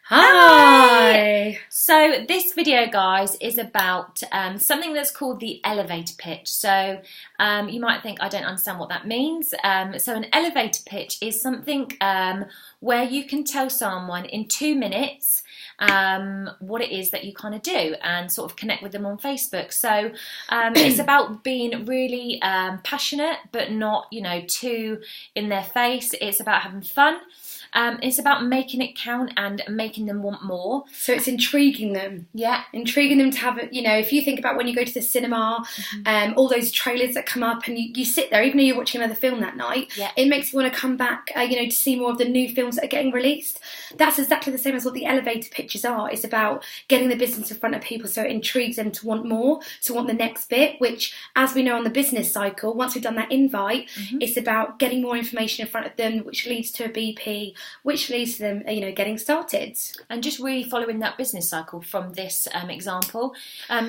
Hi! So this video, guys, is about something that's called the elevator pitch. So you might think, I don't understand what that means. So an elevator pitch is something where you can tell someone in 2 minutes what it is that you kind of do and sort of connect with them on Facebook. So it's about being really passionate, but not, too in their face. It's about having fun. It's about making it count and making them want more. So it's intriguing them. Yeah. Intriguing them to have, if you think about when you go to the cinema, all those trailers that come up and you sit there, even though you're watching another film that night, it makes you want to come back, to see more of the new films that are getting released. That's exactly the same as what the elevator pitches are. It's about getting the business in front of people so it intrigues them to want more, to want the next bit, which, as we know on the business cycle, once we've done that invite, it's about getting more information in front of them, which leads to a BP, which leads to them, getting started. And just really following that business cycle from this example.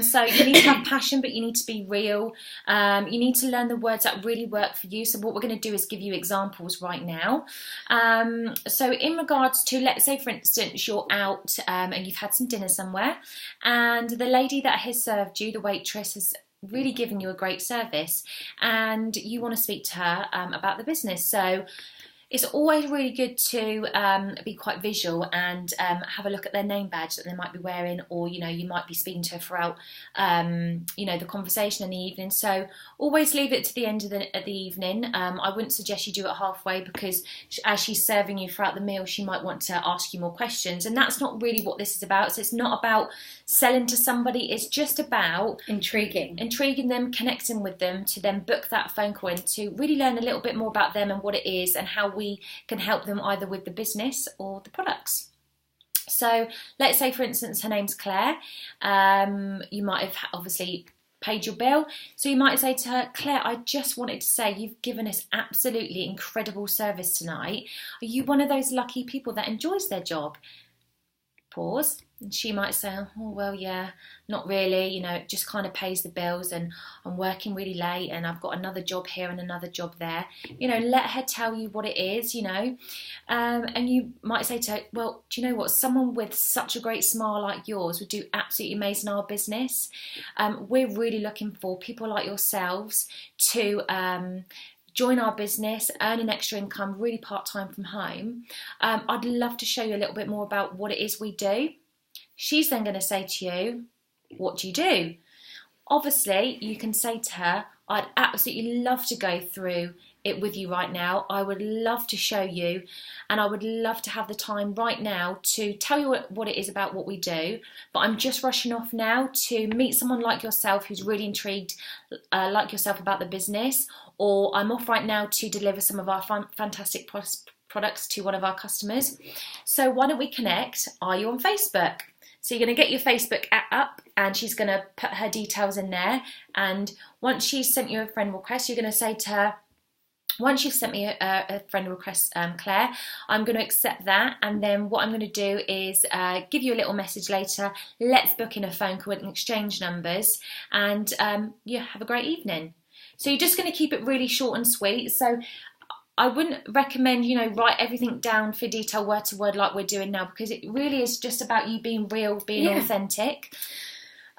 So you need to have passion, but you need to be real. You need to learn the words that really work for you. So what we're going to do is give you examples right now. So in regards to, let's say, for instance, you're out and you've had some dinner somewhere, and the lady that has served you, the waitress, has really given you a great service, and you want to speak to her about the business. So it's always really good to be quite visual and have a look at their name badge that they might be wearing, or you might be speaking to her throughout the conversation in the evening. So always leave it to the end of the evening. I wouldn't suggest you do it halfway, because as she's serving you throughout the meal, she might want to ask you more questions, and that's not really what this is about. So it's not about selling to somebody, it's just about intriguing them, connecting with them, to then book that phone call and to really learn a little bit more about them and what it is and how we can help them either with the business or the products. So let's say, for instance, her name's Claire. You might have obviously paid your bill. So you might say to her, Claire, I just wanted to say you've given us absolutely incredible service tonight. Are you one of those lucky people that enjoys their job? Pause. And she might say, oh, well, yeah, not really, it just kind of pays the bills, and I'm working really late and I've got another job here and another job there. Let her tell you what it is, and you might say to her, well, do you know what? Someone with such a great smile like yours would do absolutely amazing in our business. We're really looking for people like yourselves to join our business, earn an extra income, really part-time from home. I'd love to show you a little bit more about what it is we do. She's then going to say to you, what do you do? Obviously, you can say to her, I'd absolutely love to go through it with you right now. I would love to show you, and I would love to have the time right now to tell you what it is about what we do, but I'm just rushing off now to meet someone like yourself who's really intrigued like yourself about the business, or I'm off right now to deliver some of our fantastic products to one of our customers. So why don't we connect? Are you on Facebook? So you're going to get your Facebook app up, and she's going to put her details in there. And once she's sent you a friend request, you're going to say to her, once you've sent me a friend request, Claire, I'm going to accept that. And then what I'm going to do is give you a little message later. Let's book in a phone call and exchange numbers. And have a great evening. So you're just going to keep it really short and sweet. So I wouldn't recommend, write everything down for detail, word to word, like we're doing now, because it really is just about you being real, being authentic.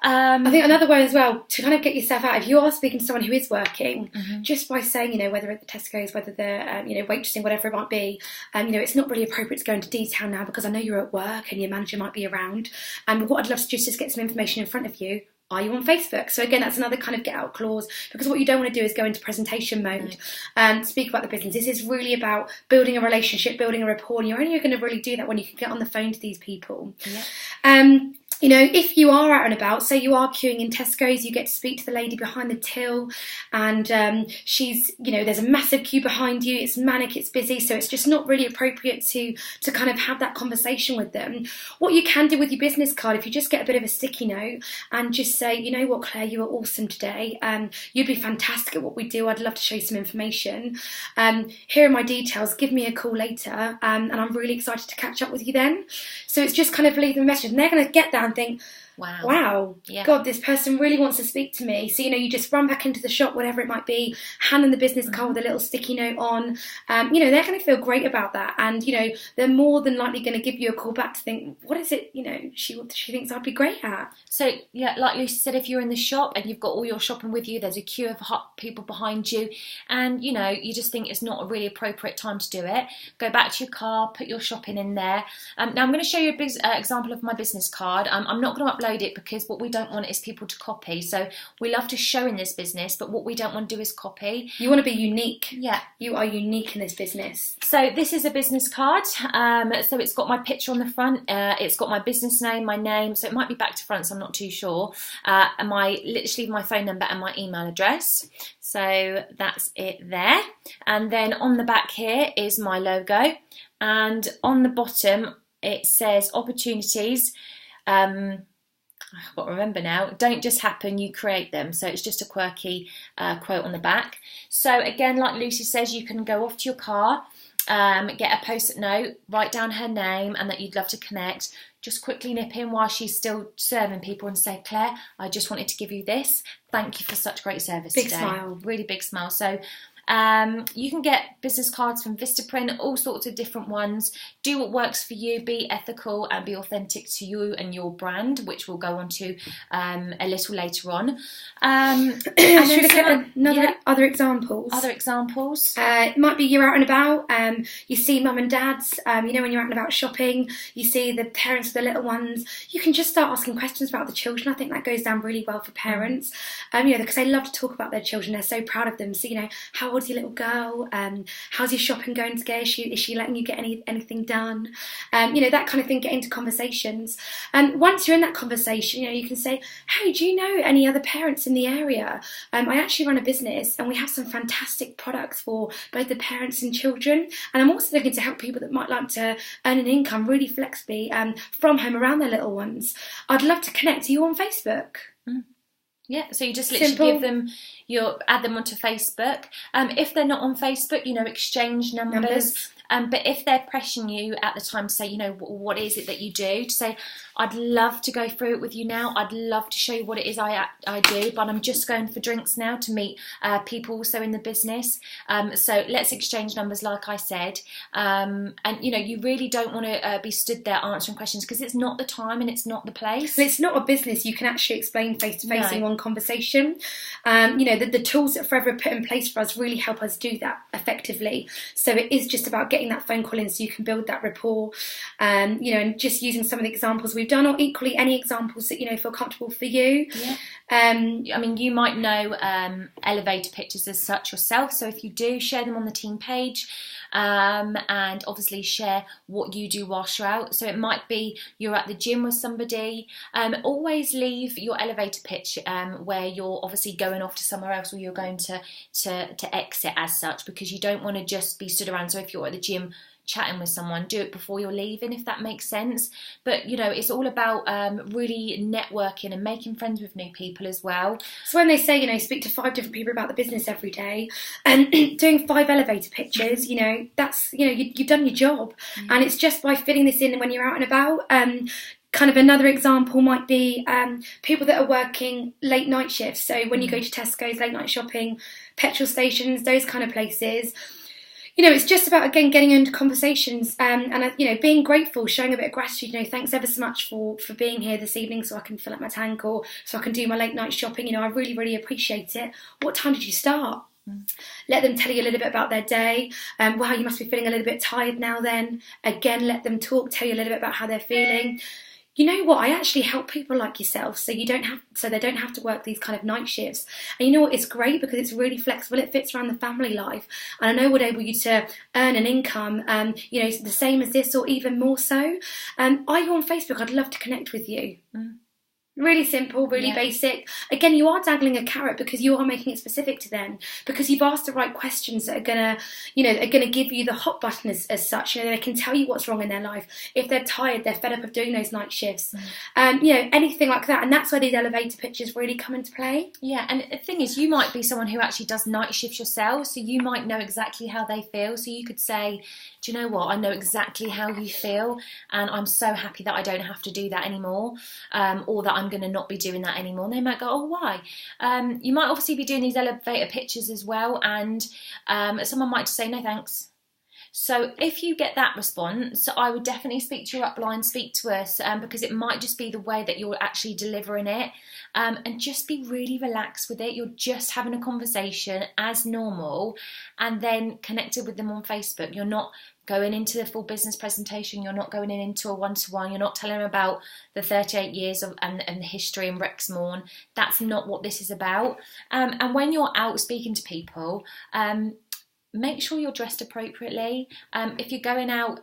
I think another way as well, to kind of get yourself out, if you are speaking to someone who is working, just by saying, whether at the Tesco's, whether they're, waitressing, whatever it might be, it's not really appropriate to go into detail now, because I know you're at work and your manager might be around. And what I'd love to do is just get some information in front of you. Are you on Facebook? So again, that's another kind of get out clause, because what you don't want to do is go into presentation mode and speak about the business. This is really about building a relationship, building a rapport, and you're only going to really do that when you can get on the phone to these people. If you are out and about, say you are queuing in Tesco's, you get to speak to the lady behind the till, and she's, there's a massive queue behind you, it's manic, it's busy, so it's just not really appropriate to kind of have that conversation with them. What you can do with your business card, if you just get a bit of a sticky note and just say, you know what, Claire, you were awesome today, you'd be fantastic at what we do, I'd love to show you some information, here are my details, give me a call later, and I'm really excited to catch up with you then. So it's just kind of leaving a message, and they're going to get that and think, Wow. Yeah. God, this person really wants to speak to me. So, you just run back into the shop, whatever it might be, hand them the business card with a little sticky note on. They're going to feel great about that. And, they're more than likely going to give you a call back to think, what is it, she thinks I'd be great at. So, yeah, like Lucy said, if you're in the shop and you've got all your shopping with you, there's a queue of hot people behind you, and, you just think it's not a really appropriate time to do it, go back to your car, put your shopping in there. Now, I'm going to show you a big example of my business card. I'm not going to upload it because what we don't want is people to copy. So we love to show in this business, but what we don't want to do is copy. You want to be unique. Yeah. You are unique in this business. So this is a business card. So it's got my picture on the front. It's got my business name, my name. So it might be back to front, so I'm not too sure. And literally my phone number and my email address. So that's it there. And then on the back here is my logo. And on the bottom, it says opportunities. I've got to remember now, don't just happen, you create them. So it's just a quirky quote on the back. So again, like Lucy says, you can go off to your car, get a post-it note, write down her name and that you'd love to connect. Just quickly nip in while she's still serving people and say, Claire, I just wanted to give you this. Thank you for such great service today. Big smile. Really big smile. So you can get business cards from Vistaprint, all sorts of different ones. Do what works for you, be ethical and be authentic to you and your brand, which we'll go on to a little later on. Should we look at other examples? Other examples? It might be you're out and about, you see mum and dads, when you're out and about shopping, you see the parents of the little ones, you can just start asking questions about the children. I think that goes down really well for parents, because they love to talk about their children, they're so proud of them. So, how old's your little girl? How's your shopping going today? Is she letting you get anything done? That kind of thing, get into conversations. And once you're in that conversation, you can say, hey, do you know any other parents in the area? I actually run a business and we have some fantastic products for both the parents and children. And I'm also looking to help people that might like to earn an income really flexibly from home around their little ones. I'd love to connect to you on Facebook. Yeah, so you just literally Simple. add them onto Facebook. If they're not on Facebook, exchange numbers. But if they're pressing you at the time to say, what is it that you do? To say, I'd love to go through it with you now. I'd love to show you what it is I do, but I'm just going for drinks now to meet people also in the business. So let's exchange numbers, like I said. And, you really don't want to be stood there answering questions because it's not the time and it's not the place. And it's not a business you can actually explain face-to-face in one conversation. The tools that Forever put in place for us really help us do that effectively. So it is just about getting that phone call in so you can build that rapport, and just using some of the examples we've done, or equally any examples that feel comfortable for you. You might know elevator pictures as such yourself, so if you do, share them on the team page, and obviously share what you do whilst you're out. So it might be you're at the gym with somebody. Always leave your elevator pitch where you're obviously going off to somewhere else, or you're going to exit as such, because you don't want to just be stood around. So if you're at the gym chatting with someone, do it before you're leaving, if that makes sense. But it's all about really networking and making friends with new people as well. So when they say speak to 5 different people about the business every day and doing 5 elevator pitches, that's you've done your job. And it's just by fitting this in when you're out and about. Kind of another example might be people that are working late night shifts. So when you go to Tesco's, late night shopping, petrol stations, those kind of places, it's just about, again, getting into conversations and being grateful, showing a bit of gratitude. Thanks ever so much for being here this evening so I can fill up my tank or so I can do my late night shopping. I really, really appreciate it. What time did you start? Let them tell you a little bit about their day. Wow, you must be feeling a little bit tired now then. Again, let them talk, tell you a little bit about how they're feeling. You know what? I actually help people like yourself, so they don't have to work these kind of night shifts. And you know what? It's great because it's really flexible. It fits around the family life, and I know we'd enable you to earn an income. The same as this, or even more so. Are you on Facebook? I'd love to connect with you. Really simple, really basic. Again, you are dangling a carrot because you are making it specific to them, because you've asked the right questions that are gonna give you the hot button as such. They can tell you what's wrong in their life. If they're tired, they're fed up of doing those night shifts. Anything like that. And that's where these elevator pitches really come into play. Yeah, and the thing is, you might be someone who actually does night shifts yourself, so you might know exactly how they feel. So you could say, do you know what? I know exactly how you feel, and I'm so happy that I don't have to do that anymore, or that I'm going to not be doing that anymore. And they might go, oh, why? You might obviously be doing these elevator pitches as well, and someone might just say, no thanks. So if you get that response, I would definitely speak to your upline, speak to us, because it might just be the way that you're actually delivering it, and just be really relaxed with it. You're just having a conversation as normal, and then connected with them on Facebook. You're not going into the full business presentation. You're not going into a one-to-one. You're not telling them about the 38 years and the history in Wrexham. That's not what this is about. And when you're out speaking to people, make sure you're dressed appropriately. If you're going out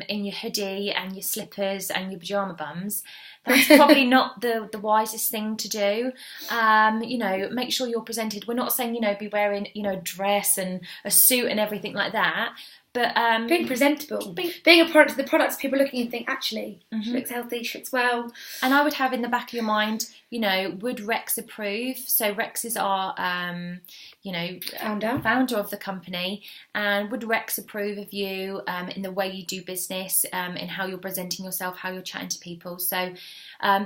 in your hoodie and your slippers and your pyjama bums, that's probably not the wisest thing to do. Make sure you're presented. We're not saying, be wearing, a dress and a suit and everything like that. But being presentable, being a product of the products, people looking and think, actually, she looks healthy, she looks well. And I would have in the back of your mind, would Rex approve? So Rex is our, founder of the company, and would Rex approve of you in the way you do business, in how you're presenting yourself, how you're chatting to people? So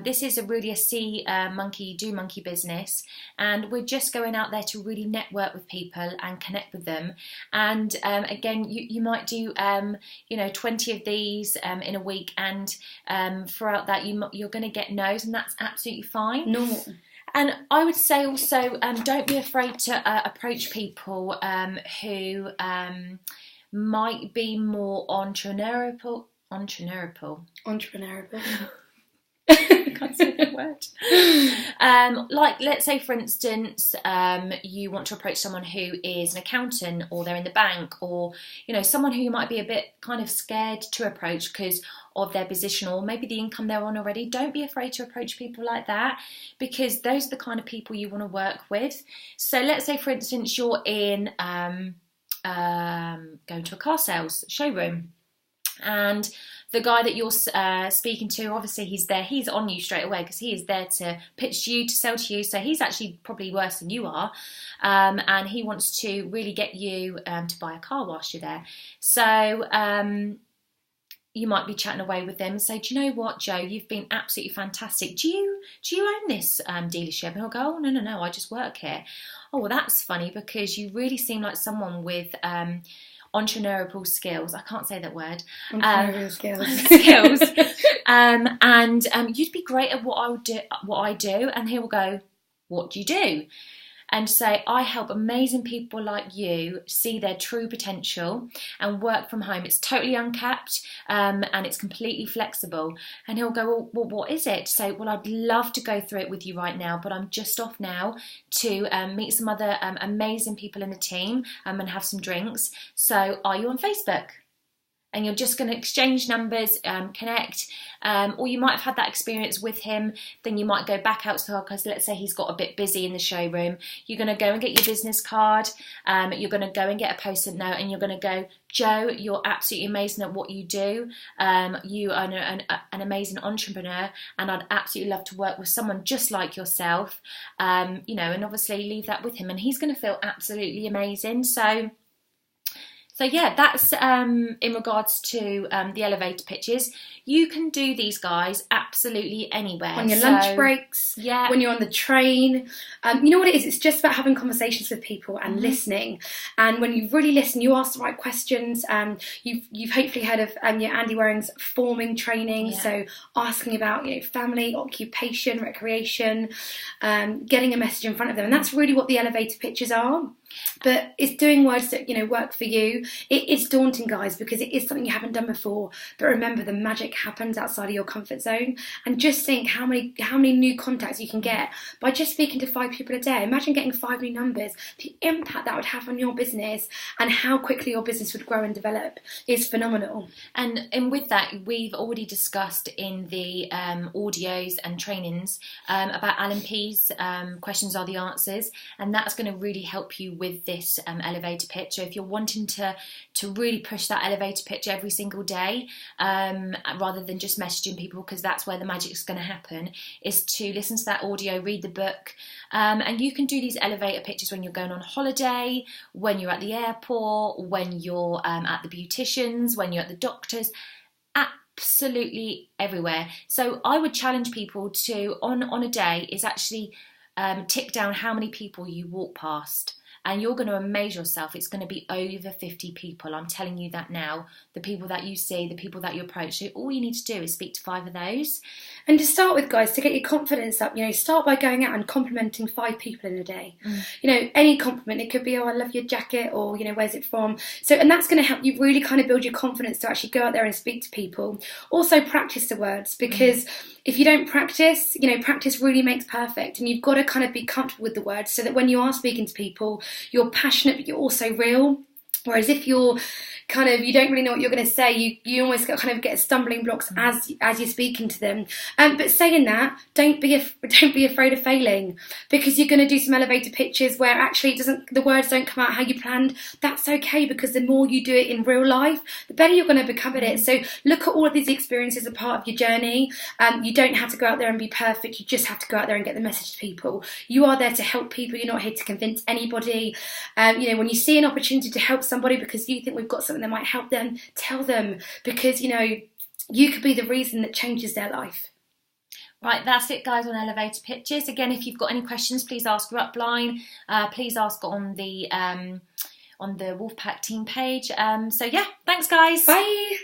this is really a see monkey, do monkey business, and we're just going out there to really network with people and connect with them. And again, you might do 20 of these in a week, and throughout that you're going to get no's, and that's absolutely fine. Normal. And I would say also, don't be afraid to approach people who might be more entrepreneurial. I can't say that word. Like, let's say, for instance, you want to approach someone who is an accountant, or they're in the bank, or someone who you might be a bit kind of scared to approach because of their position or maybe the income they're on already. Don't be afraid to approach people like that, because those are the kind of people you want to work with. So let's say, for instance, you're in going to a car sales showroom, and the guy that you're speaking to, obviously he's on you straight away, because he is there to pitch to you, to sell to you. So he's actually probably worse than you are, and he wants to really get you to buy a car whilst you're there. So you might be chatting away with them and say, do you know what, Joe, you've been absolutely fantastic. Do you own this dealership? And he'll go, oh, no, I just work here. Oh, well, that's funny, because you really seem like someone with entrepreneurial skills. I can't say that word. Entrepreneurial skills. And you'd be great at what I do. And he will go, what do you do? And say, I help amazing people like you see their true potential and work from home. It's totally uncapped, and it's completely flexible. And he'll go, well, what is it? Say, well, I'd love to go through it with you right now, but I'm just off now to meet some other amazing people in the team and have some drinks. So are you on Facebook? And you're just going to exchange numbers, connect, or you might have had that experience with him. Then you might go back out to the car, because let's say he's got a bit busy in the showroom. You're going to go and get your business card. You're going to go and get a post-it note, and you're going to go, Joe, you're absolutely amazing at what you do. You are an amazing entrepreneur, and I'd absolutely love to work with someone just like yourself. And obviously leave that with him, and he's going to feel absolutely amazing. So yeah, that's in regards to the elevator pitches. You can do these, guys, absolutely anywhere. On your lunch breaks, yeah. When you're on the train. You know what it is? It's just about having conversations with people and listening. And when you really listen, you ask the right questions. You've hopefully heard of Andy Waring's forming training. Yeah. So asking about family, occupation, recreation, getting a message in front of them. And that's really what the elevator pitches are. But it's doing words that work for you. It's daunting, guys, because it is something you haven't done before. But remember, the magic happens outside of your comfort zone. And just think how many new contacts you can get by just speaking to 5 people a day. Imagine getting 5 new numbers. The impact that would have on your business and how quickly your business would grow and develop is phenomenal. And with that, we've already discussed in the audios and trainings about Alan P's questions are the answers, and that's going to really help you with this elevator pitch. So if you're wanting to really push that elevator pitch every single day, rather than just messaging people, because that's where the magic is going to happen, is to listen to that audio, read the book, and you can do these elevator pitches when you're going on holiday, when you're at the airport, when you're at the beauticians, when you're at the doctor's, at absolutely everywhere. So I would challenge people to, on a day, is actually tick down how many people you walk past. And you're going to amaze yourself. It's going to be over 50 people. I'm telling you that now. The people that you see, the people that you approach. So all you need to do is speak to 5 of those. And to start with, guys, to get your confidence up, start by going out and complimenting 5 people in a day. Any compliment. It could be, oh, I love your jacket, or, where's it from? And that's going to help you really kind of build your confidence to actually go out there and speak to people. Also, practice the words, because if you don't practice, practice really makes perfect. And you've got to kind of be comfortable with the words so that when you are speaking to people, you're passionate, but you're also real. Whereas if you're you don't really know what you're going to say, you almost get stumbling blocks as you're speaking to them. But saying that, don't be afraid of failing, because you're going to do some elevator pitches where actually the words don't come out how you planned. That's okay, because the more you do it in real life, the better you're going to become at it. So look at all of these experiences as a part of your journey. You don't have to go out there and be perfect. You just have to go out there and get the message to people. You are there to help people. You're not here to convince anybody. When you see an opportunity to help somebody because you think we've got something that might help them, tell them, because you could be the reason that changes their life. Right, that's it, guys, on elevator pitches. Again, if you've got any questions, please ask her upline. Please ask on the Wolfpack team page. Thanks, guys. Bye.